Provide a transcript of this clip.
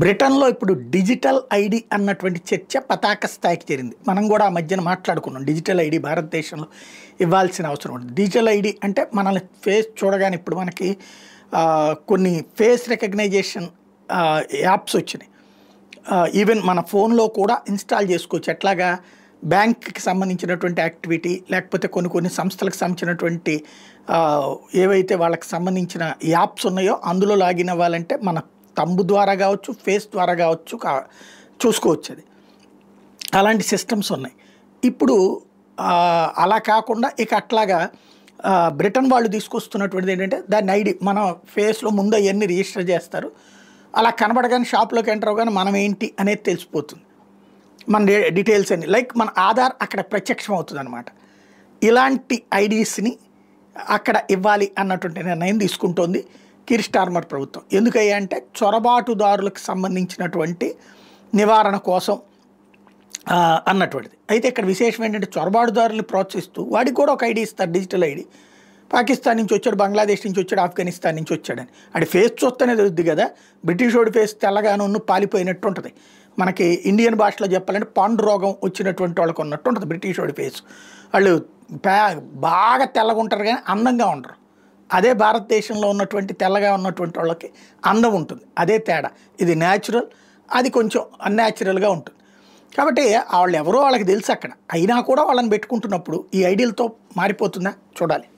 బ్రిటన్లో ఇప్పుడు digital ID అన్నటువంటి చర్చ పతాక స్థాయికి చేరింది. మనం కూడా ఆ మధ్యన మాట్లాడుకున్నాం. డిజిటల్ ఐడి భారతదేశంలో ఇవ్వాల్సిన అవసరం ఉంది. డిజిటల్ ఐడి అంటే మనల్ని ఫేస్ చూడగానే ఇప్పుడు మనకి కొన్ని ఫేస్ రికగ్నైజేషన్ యాప్స్ వచ్చినాయి. ఈవెన్ మన ఫోన్లో కూడా ఇన్స్టాల్ చేసుకోవచ్చు. ఎట్లాగా బ్యాంక్కి సంబంధించినటువంటి యాక్టివిటీ, లేకపోతే కొన్ని సంస్థలకు సంబంధించినటువంటి ఏవైతే వాళ్ళకి సంబంధించిన యాప్స్ ఉన్నాయో అందులో లాగిన్ అవ్వాలంటే మన తంబు ద్వారా కావచ్చు, ఫేస్ ద్వారా కావచ్చు, చూసుకోవచ్చు. అది అలాంటి సిస్టమ్స్ ఉన్నాయి. ఇప్పుడు అలా కాకుండా ఇక అట్లాగా బ్రిటన్ వాళ్ళు తీసుకొస్తున్నటువంటిది ఏంటంటే దాన్ని ఐడి మన ఫేస్లో ముందు అవన్నీ రిజిస్టర్ చేస్తారు. అలా కనబడగానే షాప్లోకి ఎంటర్ అవ్వగానే మనం ఏంటి అనేది తెలిసిపోతుంది. మన డీటెయిల్స్ అన్ని లైక్ మన ఆధార్ అక్కడ ప్రత్యక్షం అవుతుంది అనమాట. ఇలాంటి ఐడీస్ని అక్కడ ఇవ్వాలి అన్నటువంటి నిర్ణయం తీసుకుంటోంది కీర్ స్టార్మర్ ప్రభుత్వం. ఎందుకయ్యా అంటే చొరబాటుదారులకు సంబంధించినటువంటి నివారణ కోసం అన్నటువంటిది. అయితే ఇక్కడ విశేషం ఏంటంటే చొరబాటుదారులను ప్రోత్సహిస్తూ వాడికి కూడా ఒక ఐడి ఇస్తారు, డిజిటల్ ఐడి. పాకిస్తాన్ నుంచి వచ్చాడు, బంగ్లాదేశ్ నుంచి వచ్చాడు, ఆఫ్ఘనిస్తాన్ నుంచి వచ్చాడని అది ఫేస్ చూస్తేనే తెలుద్ది కదా. బ్రిటిష్ వాడి ఫేస్ తెల్లగాను పాలిపోయినట్టు ఉంటుంది. మనకి ఇండియన్ భాషలో చెప్పాలంటే పాండు రోగం వచ్చినటువంటి వాళ్ళకు ఉన్నట్టు ఉంటుంది బ్రిటిష్ వాడి ఫేస్. వాళ్ళు బాగా తెల్లగా ఉంటారు కానీ అందంగా ఉండరు. అదే భారతదేశంలో ఉన్నటువంటి తెల్లగా ఉన్నటువంటి వాళ్ళకి అందం ఉంటుంది. అదే తేడా. ఇది న్యాచురల్, అది కొంచెం అన్యాచురల్గా ఉంటుంది. కాబట్టి వాళ్ళు ఎవరో వాళ్ళకి తెలుసు అక్కడ. అయినా కూడా వాళ్ళని పెట్టుకుంటున్నప్పుడు ఈ ఐడియాలతో మారిపోతుందా చూడాలి.